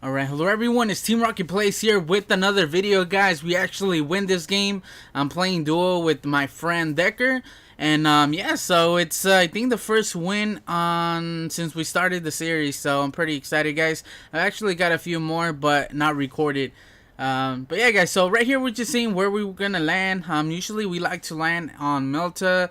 Alright, hello everyone, it's Team Rocket Plays here with another video, guys. We actually win this game. I'm playing duo with my friend Decker. And yeah, so it's I think the first win on since we started the series, so I'm pretty excited, guys. I actually got a few more but not recorded. But yeah, guys, so right here we're just seeing where we're gonna land. Usually we like to land on Milta,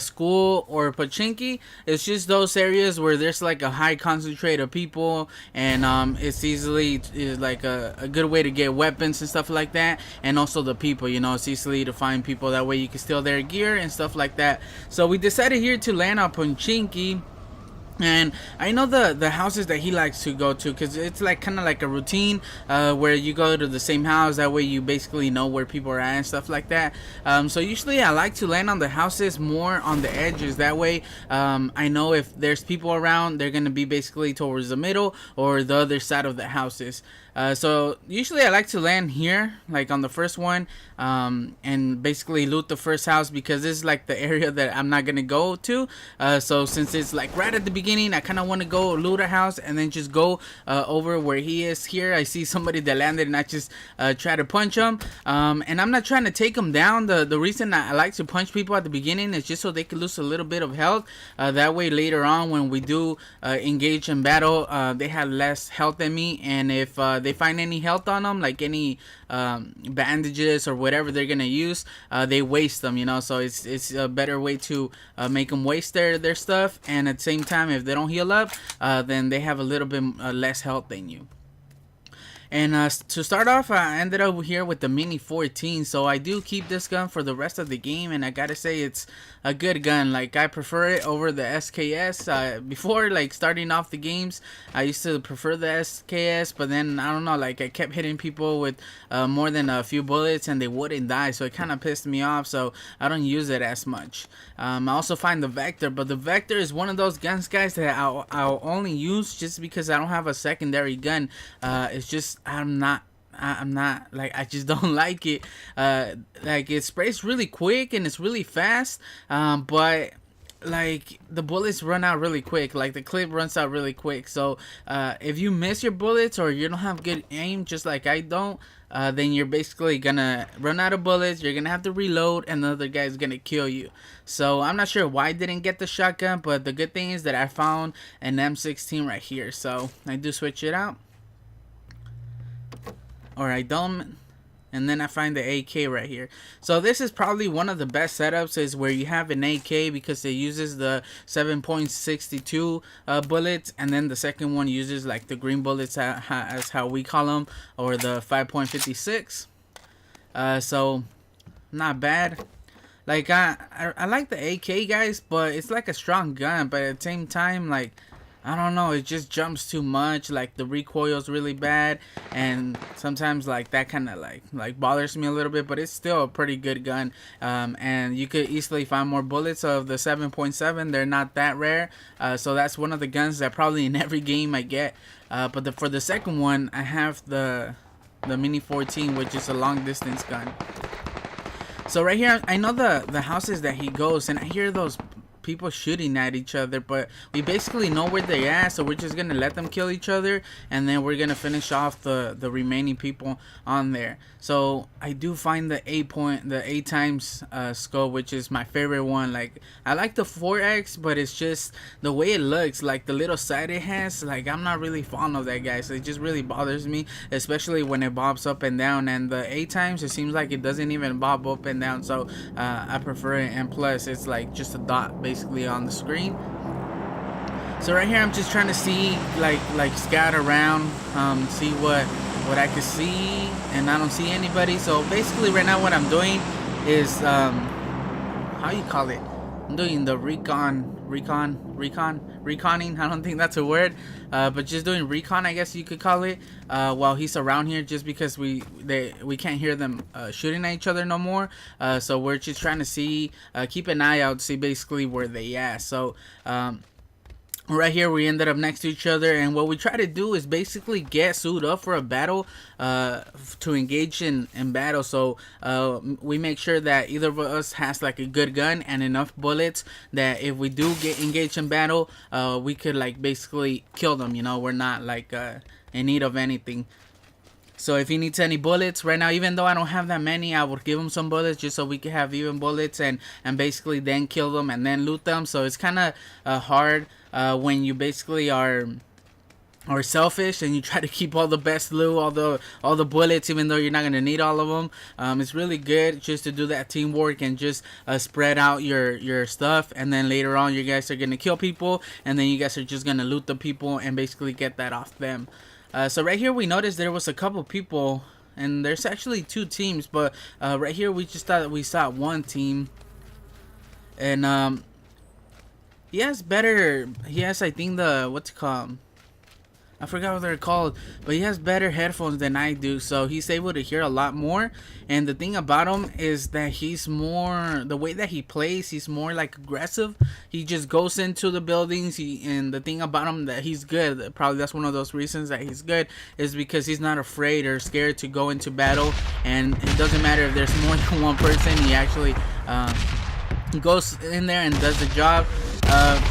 School, or Pachinki. It's just those areas where there's like a high concentrate of people, and it's easily like a good way to get weapons and stuff like that, and also the people, you know, it's easily to find people, that way you can steal their gear and stuff like that. So we decided here to land on Pachinki. And I know the houses that he likes to go to, because it's like kind of like a routine where you go to the same house, that way you basically know where people are at and stuff like that. So usually I like to land on the houses more on the edges, that way I know if there's people around, they're gonna be basically towards the middle or the other side of the houses. So usually I like to land here, like on the first one, and basically loot the first house, because this is like the area that I'm not gonna go to. So since it's like right at the beginning, I kind of want to go loot a house and then just go over where he is. Here I see somebody that landed, and I just try to punch him, and I'm not trying to take him down. The reason I like to punch people at the beginning is just so they can lose a little bit of health, that way later on when we do engage in battle, they have less health than me, and if they find any health on them, like any bandages or whatever they're gonna use, they waste them, you know. So it's a better way to make them waste their stuff, and at the same time, if they don't heal up, then they have a little bit less health than you. And to start off, I ended up here with the Mini 14, so I do keep this gun for the rest of the game, and I gotta say it's a good gun. Like, I prefer it over the SKS. Before, like, starting off the games, I used to prefer the SKS, but then, I don't know, like, I kept hitting people with more than a few bullets, and they wouldn't die, so it kind of pissed me off, so I don't use it as much. I also find the Vector, but the Vector is one of those guns, guys, that I'll only use just because I don't have a secondary gun. It's just I'm not like, I just don't like it. Like, it sprays really quick and it's really fast, but like the bullets run out really quick, like the clip runs out really quick. So if you miss your bullets or you don't have good aim, just like I don't, then you're basically gonna run out of bullets, you're gonna have to reload, and the other guy's gonna kill you. So I'm not sure why I didn't get the shotgun, but the good thing is that I found an M16 right here, so I do switch it out, or I don't, and then I find the AK right here. So this is probably one of the best setups, is where you have an AK, because it uses the 7.62 bullets, and then the second one uses like the green bullets, as how we call them, or the 5.56. So not bad. Like, I like the AK, guys, but it's like a strong gun, but at the same time, like, I don't know, it just jumps too much. Like, the recoil's really bad, and sometimes like that kind of like bothers me a little bit, but it's still a pretty good gun. And you could easily find more bullets of the 7.7. They're not that rare, so that's one of the guns that probably in every game I get. But for the second one, I have the Mini 14, which is a long distance gun. So right here, I know the houses that he goes, and I hear those people shooting at each other, but we basically know where they're at, so we're just gonna let them kill each other, and then we're gonna finish off the remaining people on there. So I do find the 8 times scope, which is my favorite one. Like, I like the 4X, but it's just the way it looks, like the little sight it has, like I'm not really fond of that, guys. So it just really bothers me, especially when it bobs up and down, and the 8 times, it seems like it doesn't even bob up and down, so I prefer it. And plus, it's like just a dot basically on the screen. So right here, I'm just trying to see, like scout around, see what I can see, and I don't see anybody. So basically right now what I'm doing is how you call it, I'm doing the reconning. I don't think that's a word, but just doing recon, I guess you could call it, while he's around here, just because we can't hear them shooting at each other no more. So we're just trying to see, keep an eye out, see basically where they at. So right here we ended up next to each other, and what we try to do is basically get suited up for a battle, to engage in battle. So we make sure that either of us has like a good gun and enough bullets that if we do get engaged in battle, we could like basically kill them, you know. We're not like in need of anything. So if he needs any bullets right now, even though I don't have that many, I would give him some bullets just so we can have even bullets, and basically then kill them and then loot them. So it's kind of hard when you basically are selfish and you try to keep all the best loot, all the bullets, even though you're not gonna need all of them. It's really good just to do that teamwork and just spread out your stuff, and then later on you guys are gonna kill people, and then you guys are just gonna loot the people and basically get that off them. So right here we noticed there was a couple people, and there's actually two teams, but right here we just thought we saw one team, and he has I think what's it called, I forgot what they're called, but he has better headphones than I do, so he's able to hear a lot more. And the thing about him is that he's more, the way that he plays, he's more like aggressive. He just goes into the buildings, and the thing about him that he's good, probably that's one of those reasons that he's good, is because he's not afraid or scared to go into battle. And it doesn't matter if there's more than one person, he actually goes in there and does the job.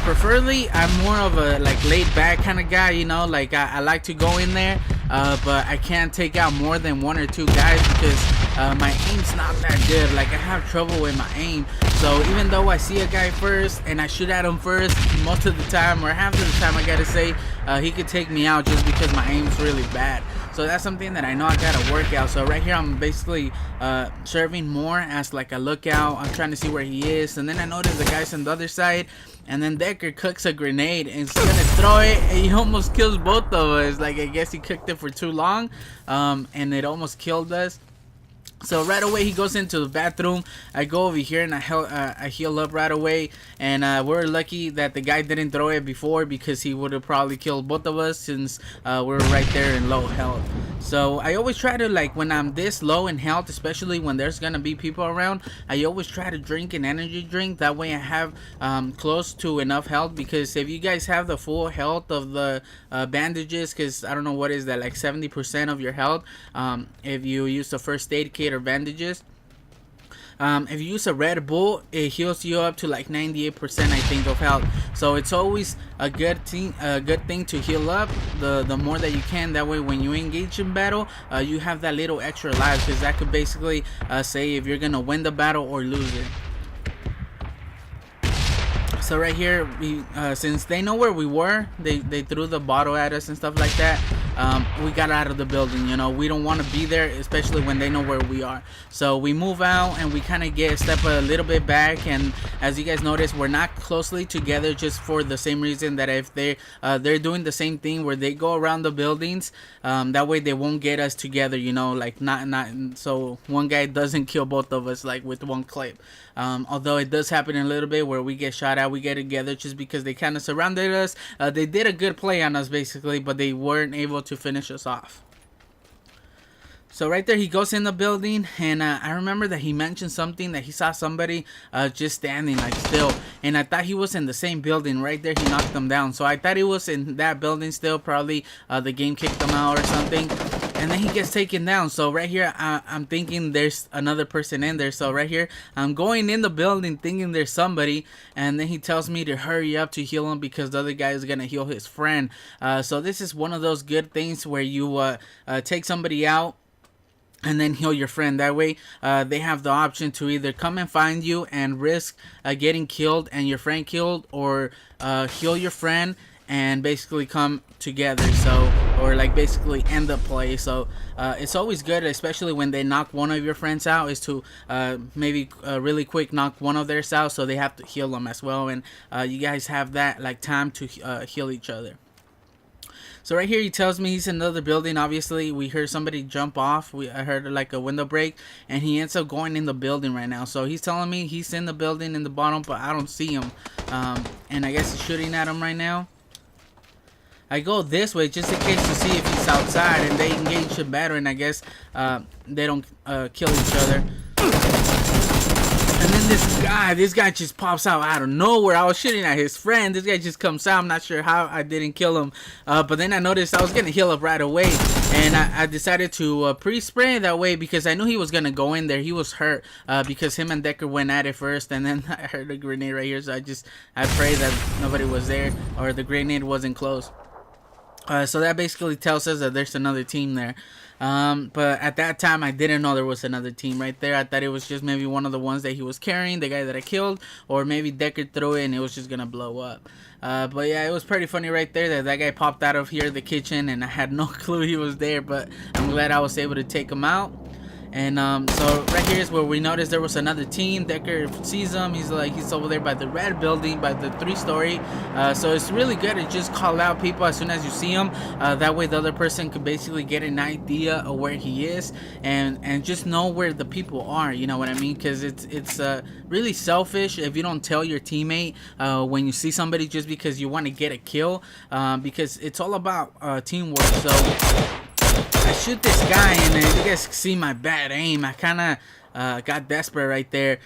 Preferably I'm more of a like laid back kind of guy, you know, like I like to go in there, but I can't take out more than one or two guys because my aim's not that good. Like I have trouble with my aim, so even though I see a guy first and I shoot at him first, most of the time, or half of the time I gotta say, he could take me out just because my aim's really bad. So that's something that I know I gotta work out. So right here I'm basically serving more as like a lookout. I'm trying to see where he is, and then I notice the guys on the other side, and then Decker cooks a grenade and he's gonna throw it, and he almost kills both of us. Like I guess he cooked it for too long, and it almost killed us. So right away he goes into the bathroom. I go over here and I heal up right away, and we're lucky that the guy didn't throw it before, because he would have probably killed both of us, since we're right there in low health. So I always try to, like, when I'm this low in health, especially when there's gonna be people around, I always try to drink an energy drink. That way I have close to enough health, because if you guys have the full health of the bandages, because I don't know what is that, like 70% of your health, if you use the first aid kit or bandages, if you use a Red Bull, it heals you up to like 98%, I think, of health. So it's always a good thing to heal up the more that you can. That way when you engage in battle, you have that little extra life, because that could basically say if you're gonna win the battle or lose it. So right here, we since they know where we were, they threw the bottle at us and stuff like that. We got out of the building. You know, we don't want to be there, especially when they know where we are. So we move out and we kind of step a little bit back. And as you guys notice, we're not closely together, just for the same reason that if they're doing the same thing where they go around the buildings, that way they won't get us together. You know, like not so one guy doesn't kill both of us like with one clip. Although it does happen a little bit where we get shot at, we get together just because they kind of surrounded us. They did a good play on us basically, but they weren't able to finish us off. So right there he goes in the building, and I remember that he mentioned something, that he saw somebody just standing like still, and I thought he was in the same building. Right there he knocked them down, so I thought he was in that building still. Probably the game kicked him out or something. And then he gets taken down. So right here, I'm thinking there's another person in there. So right here, I'm going in the building thinking there's somebody. And then he tells me to hurry up to heal him, because the other guy is going to heal his friend. So this is one of those good things where you take somebody out and then heal your friend. That way they have the option to either come and find you and risk getting killed and your friend killed, or heal your friend and basically come together, so, or like basically end the play. So it's always good, especially when they knock one of your friends out, is to maybe really quick knock one of theirs out, so they have to heal them as well, and you guys have that like time to heal each other. So right here he tells me he's in another building. Obviously we heard somebody jump off. I heard like a window break, and he ends up going in the building right now. So he's telling me he's in the building in the bottom, but I don't see him, and I guess he's shooting at him right now. I go this way just in case to see if he's outside, and they engage in battle, and I guess they don't kill each other. And then this guy just pops out of nowhere. I was shooting at his friend. This guy just comes out. I'm not sure how I didn't kill him. But then I noticed I was going to heal up right away. And I decided to pre-spray that way because I knew he was going to go in there. He was hurt because him and Decker went at it first. And then I heard a grenade right here. So I prayed that nobody was there or the grenade wasn't close. So that basically tells us that there's another team there. But at that time, I didn't know there was another team right there. I thought it was just maybe one of the ones that he was carrying, the guy that I killed, or maybe Decker threw it and it was just gonna blow up. But yeah, it was pretty funny right there that guy popped out of here, the kitchen, and I had no clue he was there, but I'm glad I was able to take him out. And so right here is where we noticed there was another team. Decker sees them. He's over there by the red building, by the 3-story. So it's really good to just call out people as soon as you see them. That way the other person could basically get an idea of where he is and just know where the people are. You know what I mean? Because it's really selfish if you don't tell your teammate when you see somebody just because you want to get a kill. Because it's all about teamwork. So I shoot this guy, and you guys see my bad aim. I kind of got desperate right there,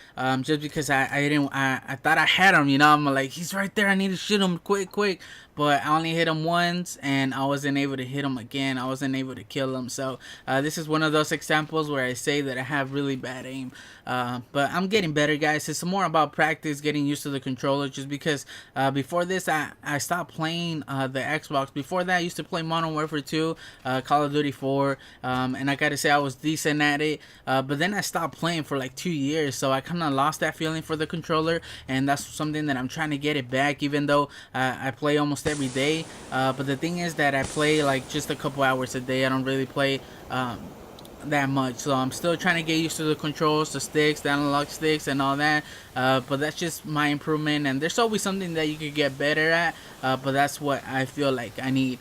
just because I thought I had him. You know, I'm like, he's right there. I need to shoot him quick. But I only hit him once, and I wasn't able to hit him again. I wasn't able to kill him. So this is one of those examples where I say that I have really bad aim. But I'm getting better, guys. It's more about practice, getting used to the controller. Just because before this, I stopped playing the Xbox. Before that, I used to play Modern Warfare 2, Call of Duty 4, and I gotta say I was decent at it. But then I stopped playing for like 2 years, so I kind of lost that feeling for the controller, and that's something that I'm trying to get it back. Even though I play almost every day, but the thing is that I play like just a couple hours a day. I don't really play that much, so I'm still trying to get used to the controls, the sticks, the analog sticks, and all that. But that's just my improvement, and there's always something that you could get better at. But that's what I feel like I need.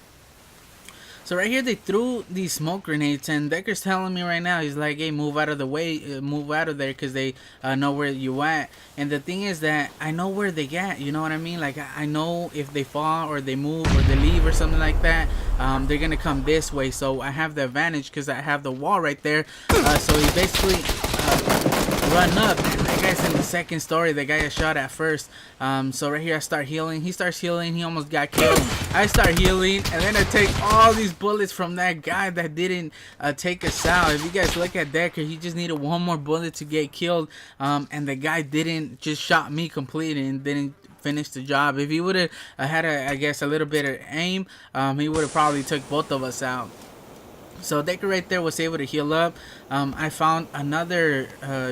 So right here they threw these smoke grenades, and Decker's telling me right now, he's like, hey, move out of the way, move out of there, because they know where you at. And the thing is that I know where they at, you know what I mean? Like, I know if they fall or they move or they leave or something like that, they're gonna come this way. So I have the advantage because I have the wall right there. So he basically run up, and that guy's in the second story. The guy I shot at first. So right here I start healing. He starts healing. He almost got killed. I start healing, and then I take all these bullets from that guy that didn't take us out. If you guys look at Decker, he just needed one more bullet to get killed, and the guy didn't, just shot me completely and didn't finish the job. If he would have had I guess a little bit of aim, he would have probably took both of us out. So Decker right there was able to heal up. I found another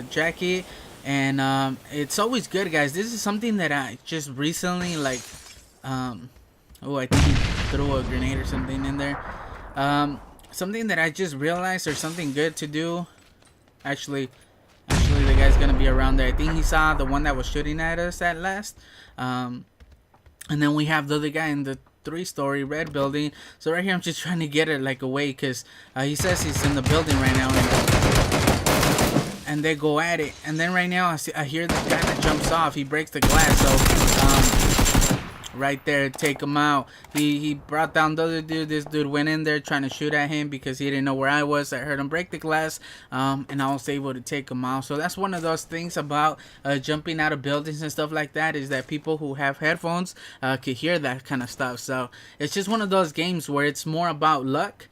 jacket, and it's always good, guys. This is something that I just recently, like, oh, I think he threw a grenade or something in there. Something that I just realized, or something good to do. Actually, the guy's gonna be around there. I think he saw the one that was shooting at us at last. And then we have the other guy in the 3-story red building. So right here I'm just trying to get it like away, because he says he's in the building right now, and they go at it. And then right now I hear the guy that jumps off. He breaks the glass. So right there, take him out. He brought down the other dude. This dude went in there trying to shoot at him because he didn't know where I was. I heard him break the glass, and I was able to take him out. So that's one of those things about jumping out of buildings and stuff like that, is that people who have headphones could hear that kind of stuff. So it's just one of those games where it's more about luck.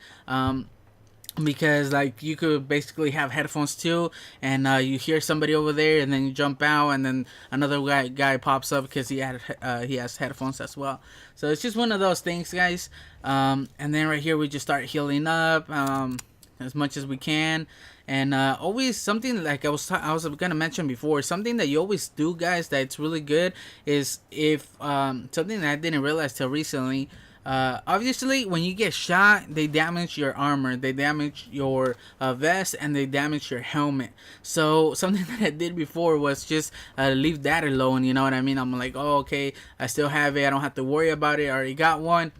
Because like you could basically have headphones too, and you hear somebody over there, and then you jump out, and then another guy pops up because he has headphones as well. So it's just one of those things, guys. And then right here we just start healing up as much as we can. And always something like I was gonna mention before, something that you always do, guys, that's really good is if something that I didn't realize till recently. Obviously when you get shot, they damage your armor, they damage your vest, and they damage your helmet. So something that I did before was just leave that alone, you know what I mean? I'm like, oh, okay, I still have it, I don't have to worry about it, I already got one.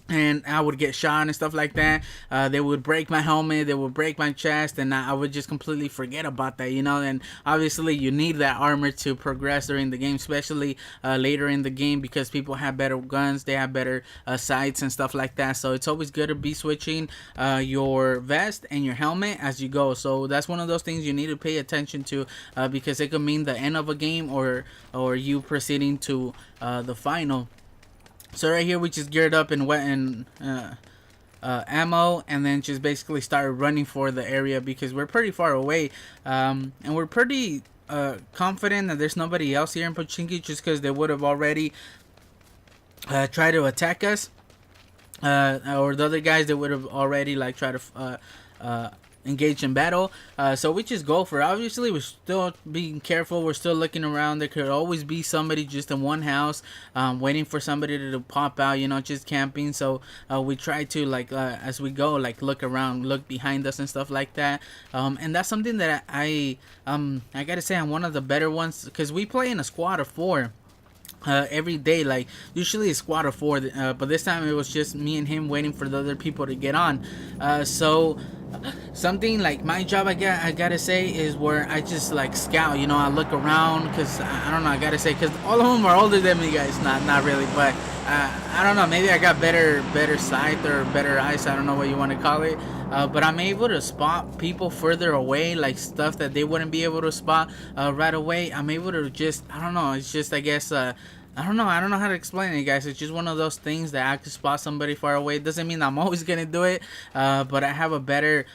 and I would get shot and stuff like that. They would break my helmet, they would break my chest, and I would just completely forget about that, you know. And obviously, you need that armor to progress during the game, especially later in the game, because people have better guns, they have better sights and stuff like that. So it's always good to be switching your vest and your helmet as you go. So that's one of those things you need to pay attention to, because it could mean the end of a game or you proceeding to the final. So right here we just geared up and wet and ammo, and then just basically started running for the area because we're pretty far away, and we're pretty confident that there's nobody else here in Pubg, just because they would have already tried to attack us, or the other guys that would have already like tried to engage in battle. So we just go for it. Obviously we're still being careful, we're still looking around. There could always be somebody just in one house waiting for somebody to pop out, you know, just camping. So we try to like as we go, like look around, look behind us and stuff like that, and that's something that I gotta say I'm one of the better ones, because we play in a squad of 4 every day. Like usually a squad of 4, but this time it was just me and him waiting for the other people to get on. So something like my job, I gotta say, is where I just like scout, you know. I look around, because I don't know, I gotta say, because all of them are older than me, guys. Not really, but I don't know, maybe I got better sight or better eyes, I don't know what you want to call it. But I'm able to spot people further away, like stuff that they wouldn't be able to spot right away. I'm able to just, I don't know, it's just, I guess, I don't know how to explain it, guys. It's just one of those things that I can spot somebody far away. It doesn't mean I'm always gonna do it, but I have a better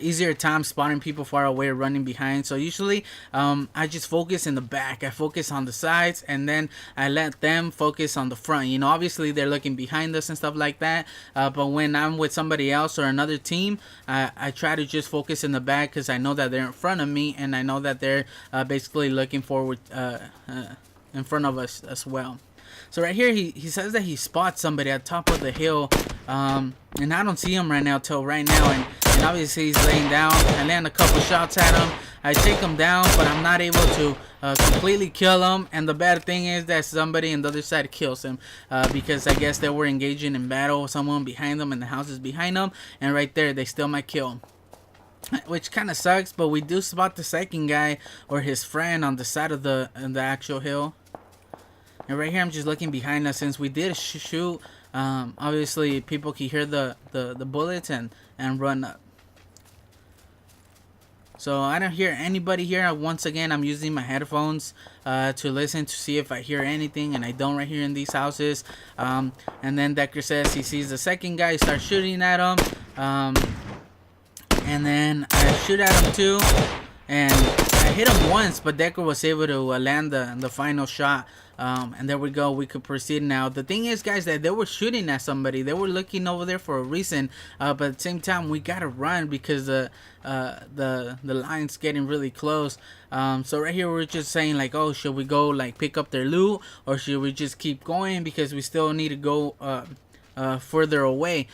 easier time spotting people far away, running behind. So usually I just focus in the back, I focus on the sides, and then I let them focus on the front. You know, obviously they're looking behind us and stuff like that, but when I'm with somebody else or another team, I try to just focus in the back, because I know that they're in front of me, and I know that they're basically looking forward in front of us as well. So right here he says that he spots somebody at top of the hill, and I don't see him right now till right now, and obviously he's laying down. I land a couple shots at him, I take him down, but I'm not able to completely kill him. And the bad thing is that somebody on the other side kills him, because I guess they were engaging in battle, someone behind them, and the house is behind them, and right there they still might kill him, which kind of sucks. But we do spot the second guy or his friend on the side of the actual hill. And right here I'm just looking behind us, since we did shoot. Obviously people can hear the bullets and run up. So I don't hear anybody here. Once again, I'm using my headphones to listen to see if I hear anything, and I don't right here in these houses. And then Decker says he sees the second guy, starts shooting at him, and then I shoot at him too, and I hit him once, but Decker was able to land the final shot. And there we go, we could proceed now. The thing is, guys, that they were shooting at somebody, they were looking over there for a reason, but at the same time we gotta run, because the line's getting really close. So right here we're just saying like, oh, should we go like pick up their loot, or should we just keep going, because we still need to go further away.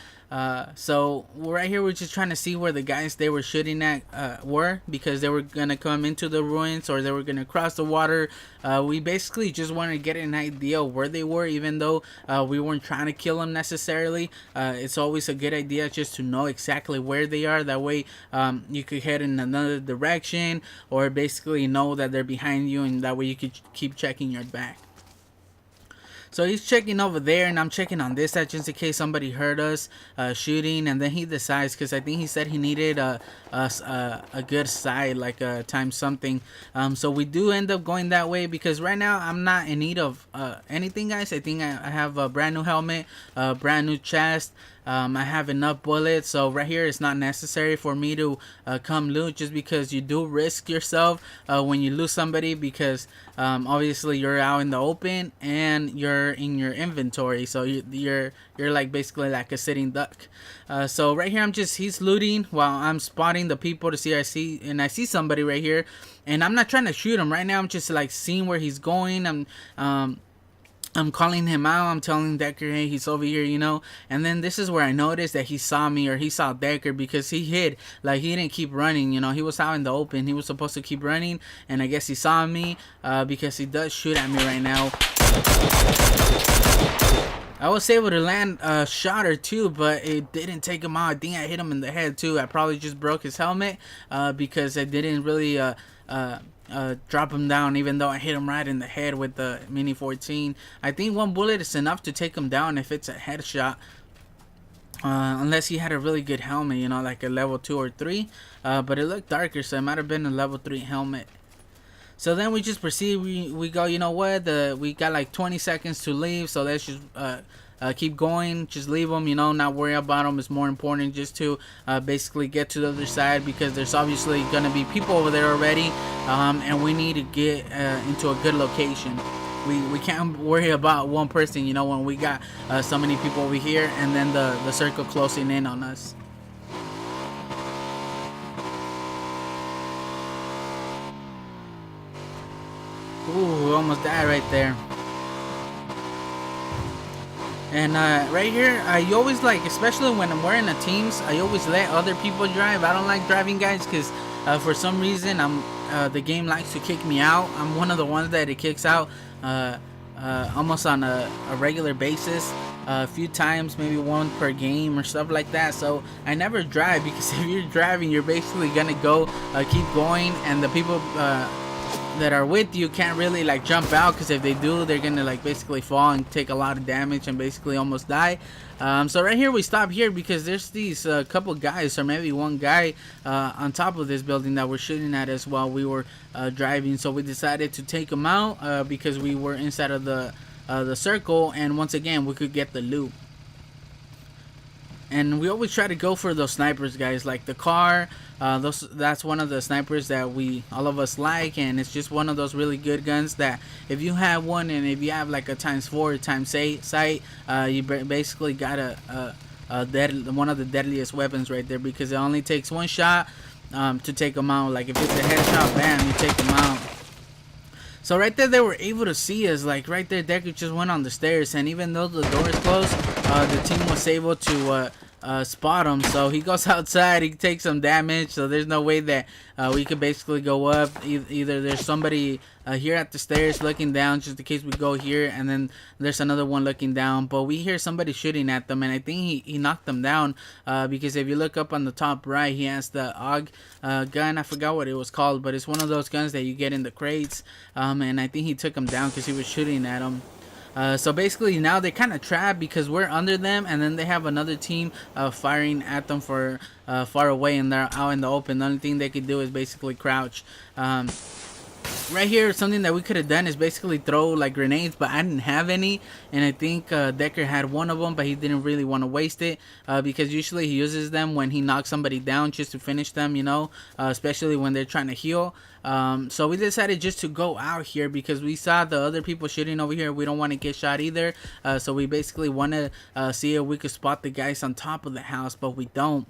So right here we're just trying to see where the guys they were shooting at were, because they were gonna come into the ruins, or they were gonna cross the water. We basically just wanted to get an idea where they were, even though we weren't trying to kill them necessarily. It's always a good idea just to know exactly where they are. That way you could head in another direction, or basically know that they're behind you, and that way you could keep checking your back. So he's checking over there, and I'm checking on this side just in case somebody heard us shooting. And then he decides, because I think he said he needed a good side, like a times something. So we do end up going that way, because right now I'm not in need of anything, guys. I think I have a brand new helmet, a brand new chest. I have enough bullets, so right here it's not necessary for me to come loot, just because you do risk yourself when you lose somebody, because obviously you're out in the open and you're in your inventory, so you're like basically like a sitting duck. So right here he's looting while I'm spotting the people to see. I see somebody right here, and I'm not trying to shoot him right now. I'm just like seeing where he's going. I'm calling him out. I'm telling Decker, hey, he's over here, you know. And then this is where I noticed that he saw me, or he saw Decker, because he hid. Like, he didn't keep running, you know. He was out in the open. He was supposed to keep running, and I guess he saw me because he does shoot at me right now. I was able to land a shot or two, but it didn't take him out. I think I hit him in the head too. I probably just broke his helmet because I didn't really drop him down, even though I hit him right in the head with the Mini 14. I think one bullet is enough to take him down if it's a headshot. Unless he had a really good helmet, you know, like a level 2 or 3. But it looked darker, so it might have been a level 3 helmet. So then we just proceed. We go, you know what? We got like 20 seconds to leave, so let's just keep going. Just leave them, you know, not worry about them. It's more important just to basically get to the other side, because there's obviously going to be people over there already, and we need to get into a good location. We can't worry about one person, you know, when we got so many people over here and then the circle closing in on us. Ooh, almost died right there. And right here, you always like, especially when we're in the teams, I always let other people drive. I don't like driving, guys, because for some reason the game likes to kick me out. I'm one of the ones that it kicks out almost on a regular basis, a few times, maybe one per game or stuff like that. So I never drive, because if you're driving, you're basically gonna go keep going, and the people that are with you can't really like jump out, because if they do, they're gonna like basically fall and take a lot of damage and basically almost die. So right here we stop here because there's these couple guys, or maybe one guy on top of this building that we're shooting at us while we were driving. So we decided to take them out because we were inside of the circle, and once again we could get the loot. And we always try to go for those snipers, guys, like the car. That's one of the snipers that all of us like, and it's just one of those really good guns that if you have one, and if you have like a ×4 or ×8 sight, you basically got one of the deadliest weapons right there, because it only takes one shot to take them out. Like if it's a headshot, bam, you take them out. So right there, they were able to see us. Like right there, Decker just went on the stairs, and even though the door is closed, the team was able to spot him. So he goes outside, he takes some damage, so there's no way that we could basically go up. Either there's somebody here at the stairs looking down, just in case we go here, and then there's another one looking down, but we hear somebody shooting at them, and I think he knocked them down, because if you look up on the top right, he has the AUG gun. I forgot what it was called, but it's one of those guns that you get in the crates, and I think he took them down because he was shooting at them. So basically now they're kind of trapped because we're under them, and then they have another team firing at them for far away, and they're out in the open. The only thing they could do is basically crouch. Right here, something that we could have done is basically throw like grenades, but I didn't have any, and I think Decker had one of them, but he didn't really want to waste it, because usually he uses them when he knocks somebody down just to finish them, you know, especially when they're trying to heal. So we decided just to go out here because we saw the other people shooting over here. We don't want to get shot either, so we basically want to see if we could spot the guys on top of the house, but we don't.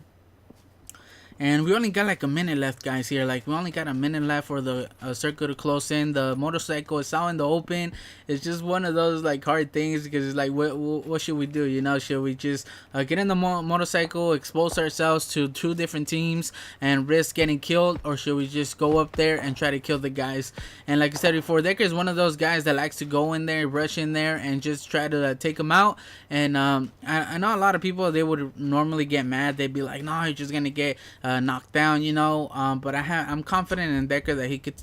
And we only got like a minute left, guys, here. Like, we only got a minute left for the circle to close in. The motorcycle is out in the open. It's just one of those, like, hard things because it's like, what should we do? You know, should we just get in the motorcycle, expose ourselves to 2 different teams and risk getting killed? Or should we just go up there and try to kill the guys? And like I said before, Decker is one of those guys that likes to go in there, rush in there, and just try to take them out. And I know a lot of people, they would normally get mad. They'd be like, no, you're just going to get knocked down, you know, but I'm confident in Decker that he could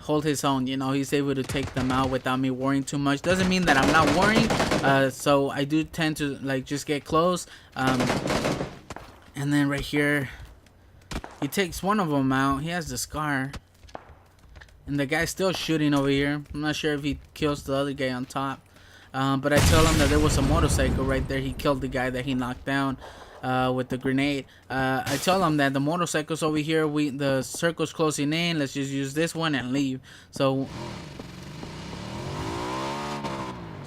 hold his own. You know, he's able to take them out without me worrying too much. Doesn't mean that I'm not worrying, so I do tend to like just get close, and then right here he takes one of them out. He has the scar, and the guy's still shooting over here. I'm not sure if he kills the other guy on top, but I tell him that there was a motorcycle right there. He killed the guy that he knocked down with the grenade. I tell them that the motorcycle's over here, the circle's closing in, let's just use this one and leave. So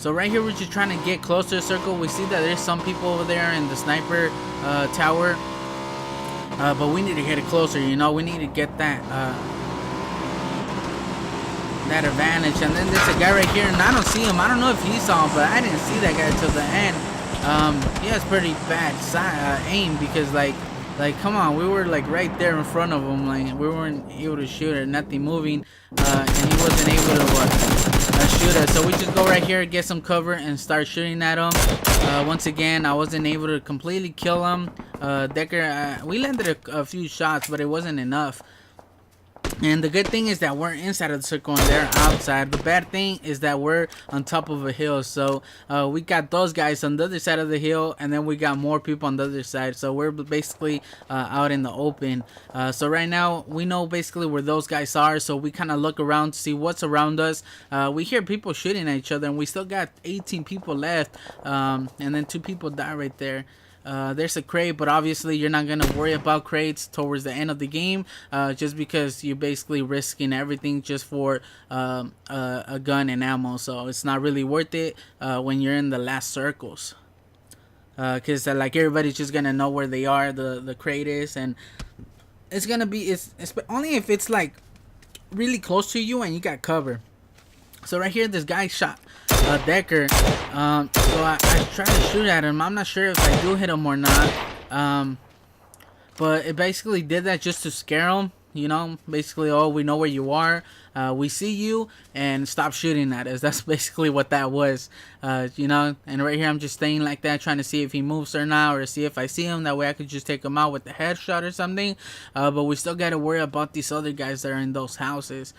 right here we're just trying to get close to the circle. We see that there's some people over there in the sniper tower, but we need to get it closer, you know. We need to get that advantage. And then there's a guy right here, and I don't see him. I don't know if he saw him, but I didn't see that guy till the end. He has pretty bad aim because like come on, we were like right there in front of him, like we weren't able to shoot or nothing moving, and he wasn't able to shoot us. So we just go right here, get some cover, and start shooting at him. Once again, I wasn't able to completely kill him. Decker, we landed a few shots, but it wasn't enough. And the good thing is that we're inside of the circle and they're outside. The bad thing is that we're on top of a hill. So we got those guys on the other side of the hill, and then we got more people on the other side. So we're basically out in the open. So right now we know basically where those guys are. So we kind of look around to see what's around us. We hear people shooting at each other, and we still got 18 people left. And then 2 people die right there. There's a crate, but obviously you're not going to worry about crates towards the end of the game, just because you're basically risking everything just for a gun and ammo. So it's not really worth it when you're in the last circles, because like everybody's just going to know where they are, the crate is, and it's going to be, it's only if it's like really close to you and you got cover. So right here, this guy shot Decker. So I tried to shoot at him. I'm not sure if I do hit him or not. But it basically did that just to scare him. You know, basically, oh, we know where you are. We see you, and stop shooting at us. That's basically what that was. You know, and right here I'm just staying like that, trying to see if he moves or not, or see if I see him. That way I could just take him out with the headshot or something. But we still got to worry about these other guys that are in those houses.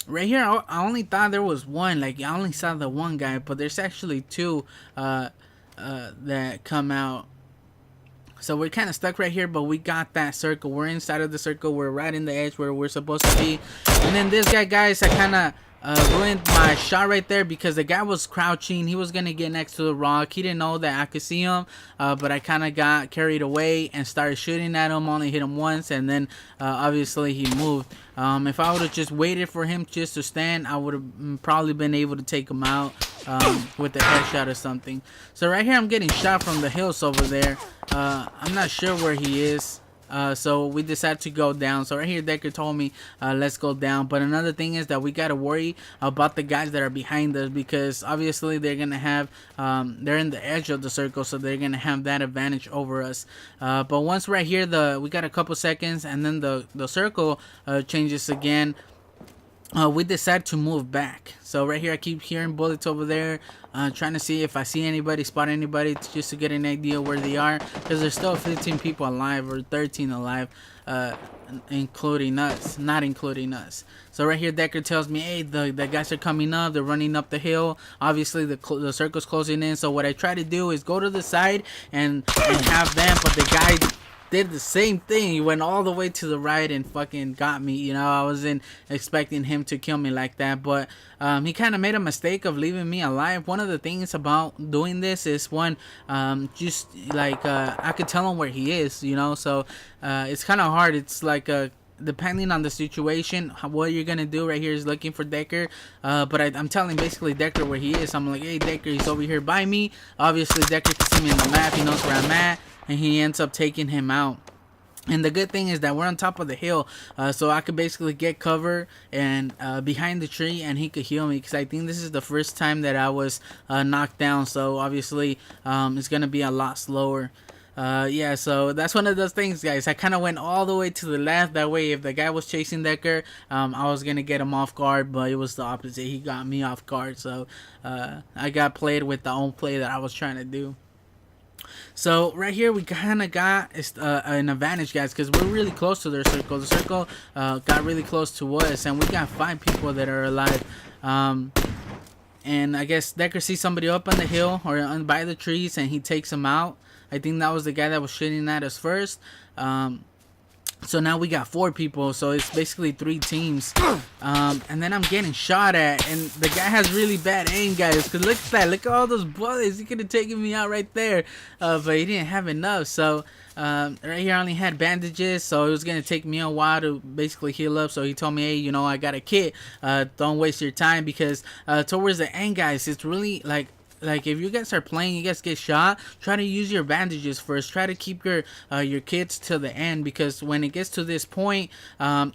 Right here, I only thought there was one. Like, I only saw the one guy, but there's actually 2 that come out. So we're kind of stuck right here, but we got that circle. We're inside of the circle. We're right in the edge where we're supposed to be. And then this guy, guys, I kind of ruined my shot right there because the guy was crouching. He was going to get next to the rock. He didn't know that I could see him, but I kind of got carried away and started shooting at him. Only hit him once, and then obviously he moved. If I would have just waited for him just to stand, I would have probably been able to take him out with a headshot or something. So right here I'm getting shot from the hills over there. I'm not sure where he is. So we decided to go down. So right here Decker told me let's go down. But another thing is that we got to worry about the guys that are behind us, because obviously they're gonna have they're in the edge of the circle, so they're gonna have that advantage over us. But once right here, we got a couple seconds, and then the circle changes again. We decide to move back. So right here I keep hearing bullets over there, trying to see if I see anybody, spot anybody, just to get an idea where they are, because there's still 15 people alive, or 13 alive, including us, not including us. So right here Decker tells me, hey, the guys are coming up, they're running up the hill. Obviously the circle's closing in. So what I try to do is go to the side and have them, but the guy did the same thing. He went all the way to the right and fucking got me. You know, I wasn't expecting him to kill me like that, but he kind of made a mistake of leaving me alive. One of the things about doing this is, one, just like I could tell him where he is, you know, so it's kind of hard. It's like depending on the situation, what you're gonna do. Right here is looking for Decker, but I'm telling basically Decker where he is. I'm like, hey Decker, he's over here by me. Obviously Decker can see me on the map, he knows where I'm at, and he ends up taking him out. And the good thing is that we're on top of the hill, so I could basically get cover and behind the tree, and he could heal me, because I think this is the first time that I was knocked down. So obviously it's gonna be a lot slower. Yeah, so that's one of those things, guys. I kind of went all the way to the left. That way, if the guy was chasing Decker, I was going to get him off guard, but it was the opposite. He got me off guard, so I got played with the own play that I was trying to do. So right here we kind of got an advantage, guys, because we're really close to their circle. The circle got really close to us, and we got 5 people that are alive. And I guess Decker sees somebody up on the hill or by the trees, and he takes him out. I think that was the guy that was shooting at us first. So now we got 4 people, so it's basically 3 teams. And then I'm getting shot at, and the guy has really bad aim, guys, because look at that, look at all those bullets. He could have taken me out right there, but he didn't have enough. So right here I only had bandages, so it was gonna take me a while to basically heal up. So he told me, hey, you know, I got a kit, don't waste your time, because towards the end, guys, it's really like if you guys are playing, you guys get shot, try to use your bandages first. Try to keep your kits till the end, because when it gets to this point,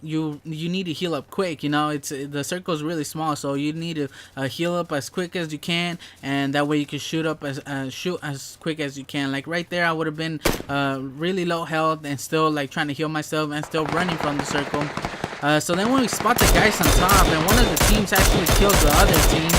you need to heal up quick. You know, the circle is really small, so you need to heal up as quick as you can, and that way you can shoot as quick as you can. Like right there, I would have been really low health and still like trying to heal myself and still running from the circle. So then when we spot the guys on top, and one of the teams actually kills the other team,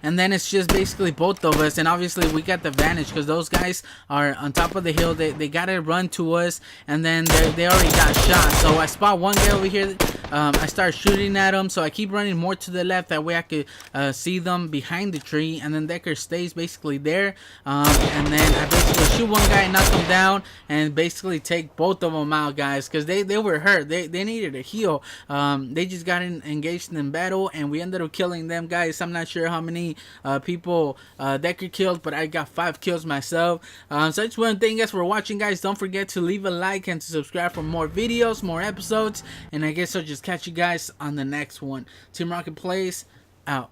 and then it's just basically both of us, and obviously we got the advantage because those guys are on top of the hill. They gotta run to us, and then they already got shot. So I spot one guy over here. I start shooting at him, so I keep running more to the left. That way I could see them behind the tree, and then Decker stays basically there. And then I basically shoot one guy, knock him down, and basically take both of them out, guys, because they were hurt. They needed a heal. They just got engaged in battle, and we ended up killing them, guys. I'm not sure how many people Decker killed, but I got 5 kills myself. So I just want to thank you guys for watching, guys. Don't forget to leave a like and to subscribe for more videos, more episodes, and I guess I'll just catch you guys on the next one. Team Rocket Plays out.